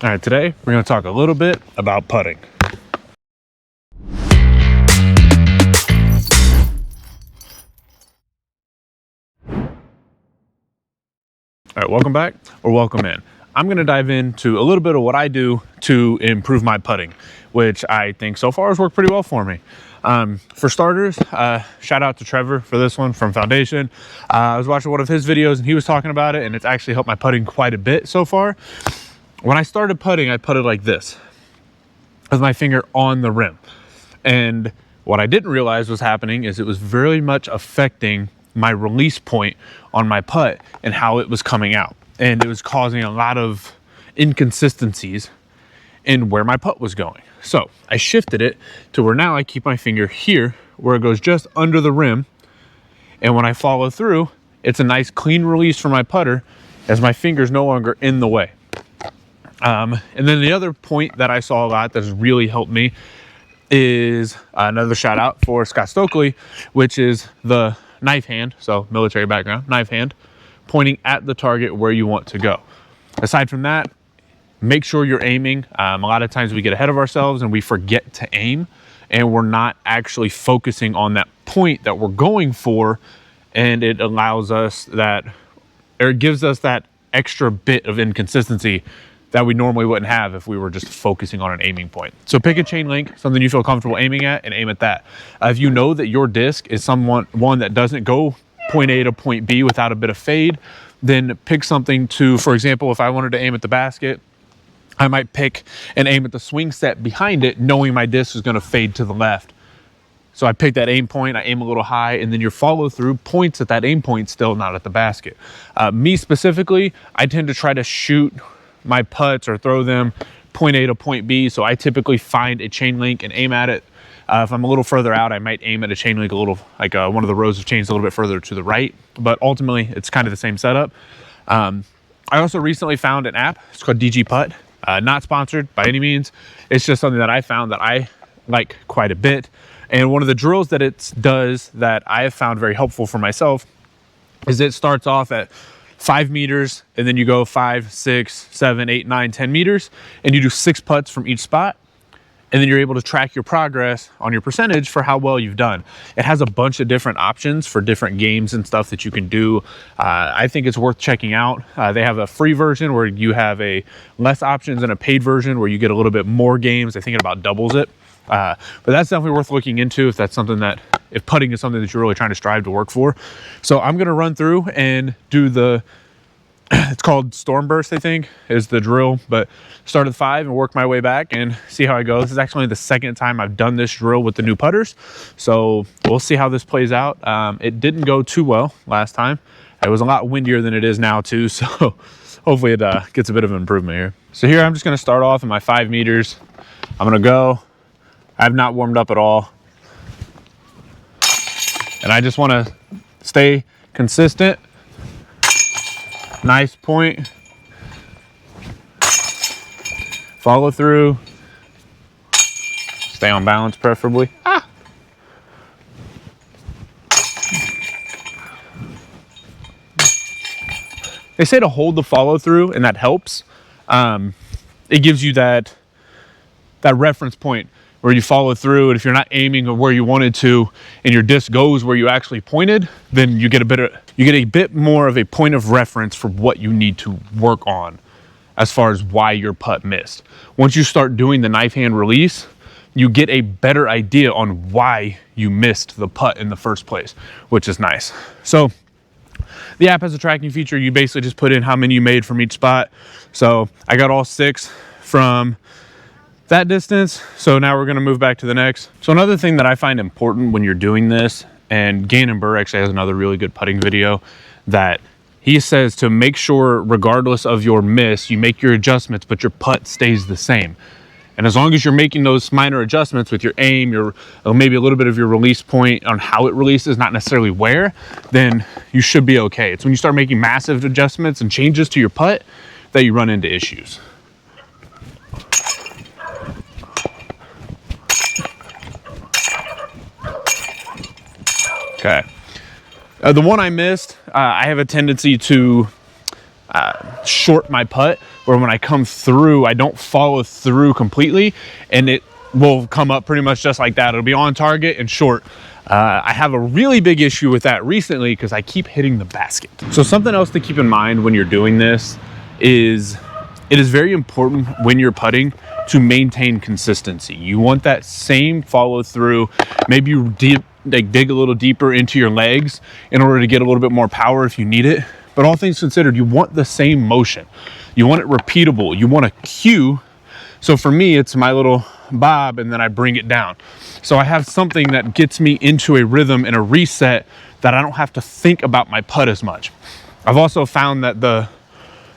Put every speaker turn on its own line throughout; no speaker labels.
All right, today we're going to talk a little bit about putting. All right, welcome back or welcome in. I'm going to dive into a little bit of what I do to improve my putting, which I think so far has worked pretty well for me. For starters, shout out to Trevor for this one from Foundation. I was watching one of his videos and he was talking about it, and it's actually helped my putting quite a bit so far. When I started putting, I putted like this, with my finger on the rim. And what I didn't realize was happening is it was very much affecting my release point on my putt and how it was coming out. And it was causing a lot of inconsistencies in where my putt was going. So I shifted it to where now I keep my finger here where it goes just under the rim. And when I follow through, it's a nice clean release for my putter as my finger's no longer in the way. And then the other point that I saw a lot that's really helped me is another shout out for Scott Stokely, which is the knife hand. So military background, knife hand, pointing at the target where you want to go. Aside from that, make sure you're aiming. A lot of times we get ahead of ourselves and we forget to aim, and we're not actually focusing on that point that we're going for. And it allows us that, or it gives us that extra bit of inconsistency that we normally wouldn't have if we were just focusing on an aiming point. So pick a chain link, something you feel comfortable aiming at, and aim at that. If you know that your disc is one that doesn't go point A to point B without a bit of fade, then pick something to, for example, if I wanted to aim at the basket, I might pick and aim at the swing set behind it, knowing my disc is gonna fade to the left. So I pick that aim point, I aim a little high, and then your follow through points at that aim point still, not at the basket. Me specifically, I tend to try to shoot my putts or throw them point A to point B. So I typically find a chain link and aim at it. If I'm a little further out, I might aim at a chain link a little, like one of the rows of chains a little bit further to the right, but ultimately it's kind of the same setup. I also recently found an app, it's called DG Putt. Not sponsored by any means. It's just something that I found that I like quite a bit. And one of the drills that it does that I have found very helpful for myself is it starts off at 5 meters, and then you go 5, 6, 7, 8, 9, 10 meters, and you do 6 putts from each spot. And then you're able to track your progress on your percentage for how well you've done. It has a bunch of different options for different games and stuff that you can do. I think it's worth checking out. They have a free version where you have a less options and a paid version where you get a little bit more games. I think it about doubles it. But that's definitely worth looking into if that's something that, if putting is something that you're really trying to strive to work for. So I'm gonna run through and do the, it's called Storm Burst, I think, is the drill, but start at 5 and work my way back and see how I go. This is actually the second time I've done this drill with the new putters. So we'll see how this plays out. It didn't go too well last time. It was a lot windier than it is now too. So hopefully it gets a bit of an improvement here. So here I'm just gonna start off in my 5 meters. I'm gonna go. I have not warmed up at all. And I just wanna stay consistent. Nice point. Follow through. Stay on balance preferably. They say to hold the follow through, and that helps. It gives you that reference point where you follow through, and if you're not aiming where you wanted to and your disc goes where you actually pointed, then you get a bit more of a point of reference for what you need to work on as far as why your putt missed. Once you start doing the knife hand release, you get a better idea on why you missed the putt in the first place, which is nice. So the app has a tracking feature. You basically just put in how many you made from each spot. So I got all 6 from that distance. So now we're gonna move back to the next. So another thing that I find important when you're doing this, and Gannon Burr actually has another really good putting video that he says to make sure regardless of your miss, you make your adjustments, but your putt stays the same. And as long as you're making those minor adjustments with your aim, or maybe a little bit of your release point on how it releases, not necessarily where, then you should be okay. It's when you start making massive adjustments and changes to your putt that you run into issues. Okay. The one I missed, I have a tendency to short my putt. where when I come through, I don't follow through completely, and it will come up pretty much just like that. It'll be on target and short. I have a really big issue with that recently because I keep hitting the basket. So something else to keep in mind when you're doing this is it is very important when you're putting to maintain consistency. You want that same follow through. Maybe you dig a little deeper into your legs in order to get a little bit more power if you need it. But all things considered, you want the same motion. You want it repeatable. You want a cue. So for me, it's my little bob and then I bring it down. So I have something that gets me into a rhythm and a reset that I don't have to think about my putt as much. I've also found that the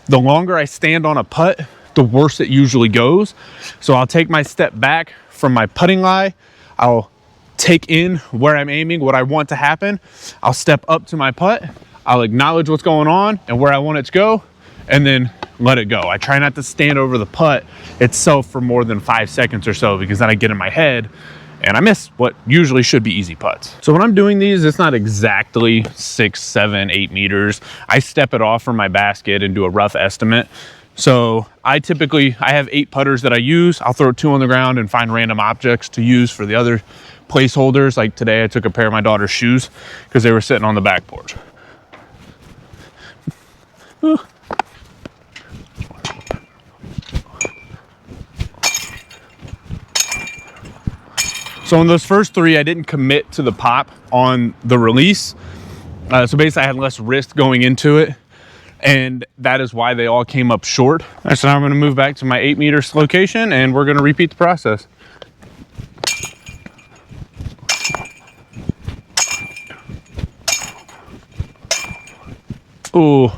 longer I stand on a putt, the worse it usually goes. So I'll take my step back from my putting lie. I'll take in where I'm aiming, what I want to happen. I'll step up to my putt. I'll acknowledge what's going on and where I want it to go, and then let it go. I try not to stand over the putt itself for more than 5 seconds or so, because then I get in my head and I miss what usually should be easy putts. So when I'm doing these, it's not exactly 6, 7, 8 meters. I step it off from my basket and do a rough estimate. So I have 8 putters that I use. I'll throw 2 on the ground and find random objects to use for the other placeholders. Like today, I took a pair of my daughter's shoes because they were sitting on the back porch. So in those first 3, I didn't commit to the pop on the release. So basically I had less risk going into it, and that is why they all came up short. All right, so now I'm gonna move back to my 8 meter location and we're gonna repeat the process. Ooh,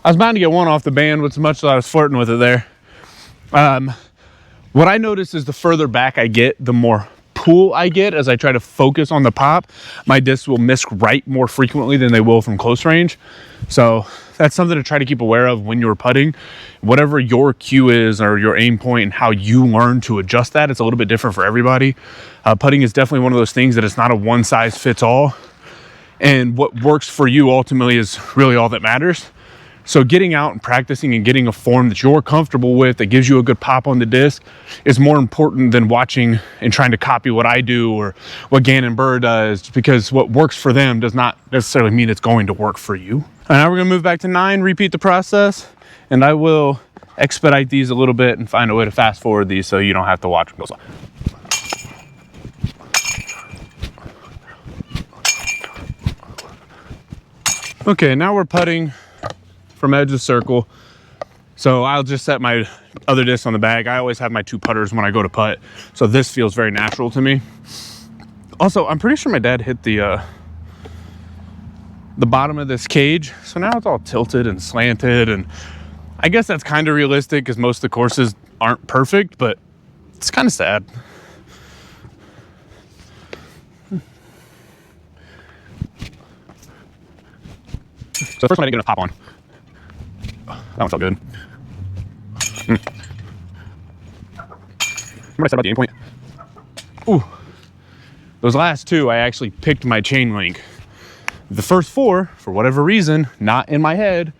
I was bound to get one off the band with as much as I was flirting with it there. What I notice is the further back I get, the more pull I get as I try to focus on the pop. My discs will miss right more frequently than they will from close range. So that's something to try to keep aware of when you're putting. Whatever your cue is or your aim point and how you learn to adjust that, it's a little bit different for everybody. Putting is definitely one of those things that it's not a one size fits all. And what works for you ultimately is really all that matters. So getting out and practicing and getting a form that you're comfortable with, that gives you a good pop on the disc, is more important than watching and trying to copy what I do or what Gannon Buhr does, because what works for them does not necessarily mean it's going to work for you. And now we're gonna move back to 9, repeat the process, and I will expedite these a little bit and find a way to fast forward these so you don't have to watch them go slow. Okay, now we're putting from edge of circle. So I'll just set my other disc on the bag. I always have my 2 putters when I go to putt, so this feels very natural to me. Also, I'm pretty sure my dad hit the bottom of this cage, so now it's all tilted and slanted, and I guess that's kind of realistic because most of the courses aren't perfect, but it's kind of sad. So the first one I didn't get enough pop on. That one felt good. Remember I said about the aim point? Ooh. Those last 2, I actually picked my chain link. The first 4, for whatever reason, not in my head,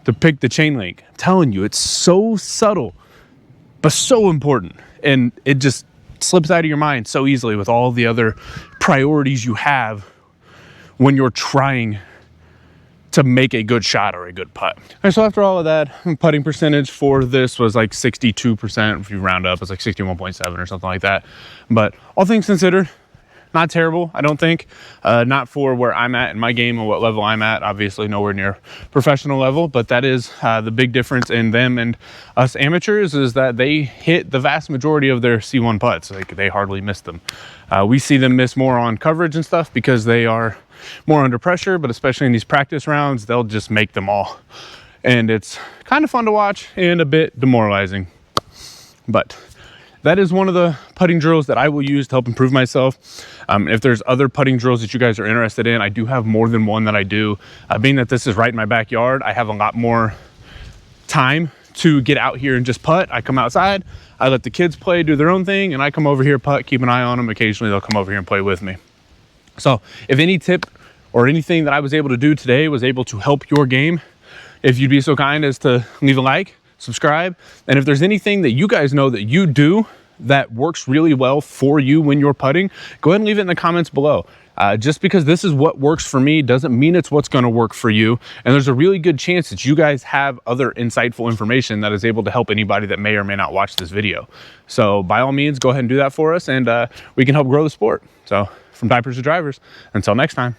to pick the chain link. I'm telling you, it's so subtle, but so important. And it just slips out of your mind so easily with all the other priorities you have when you're trying to make a good shot or a good putt. And so after all of that, putting percentage for this was like 62%. If you round up, it's like 61.7 or something like that. But all things considered, not terrible, I don't think. Not for where I'm at in my game and what level I'm at. Obviously nowhere near professional level, but that is the big difference in them and us amateurs, is that they hit the vast majority of their C1 putts. Like, they hardly miss them. We see them miss more on coverage and stuff because they are more under pressure, but especially in these practice rounds, they'll just make them all. And it's kind of fun to watch and a bit demoralizing. But that is one of the putting drills that I will use to help improve myself. If there's other putting drills that you guys are interested in, I do have more than one that I do. Being that this is right in my backyard, I have a lot more time to get out here and just putt. I come outside, I let the kids play, do their own thing, and I come over here, putt, keep an eye on them. Occasionally they'll come over here and play with me. So if any tip or anything that I was able to do today was able to help your game, if you'd be so kind as to leave a like, subscribe. And if there's anything that you guys know that you do that works really well for you when you're putting, go ahead and leave it in the comments below. Just because this is what works for me doesn't mean it's what's going to work for you. And there's a really good chance that you guys have other insightful information that is able to help anybody that may or may not watch this video. So by all means, go ahead and do that for us, and we can help grow the sport. So from diapers to drivers, until next time.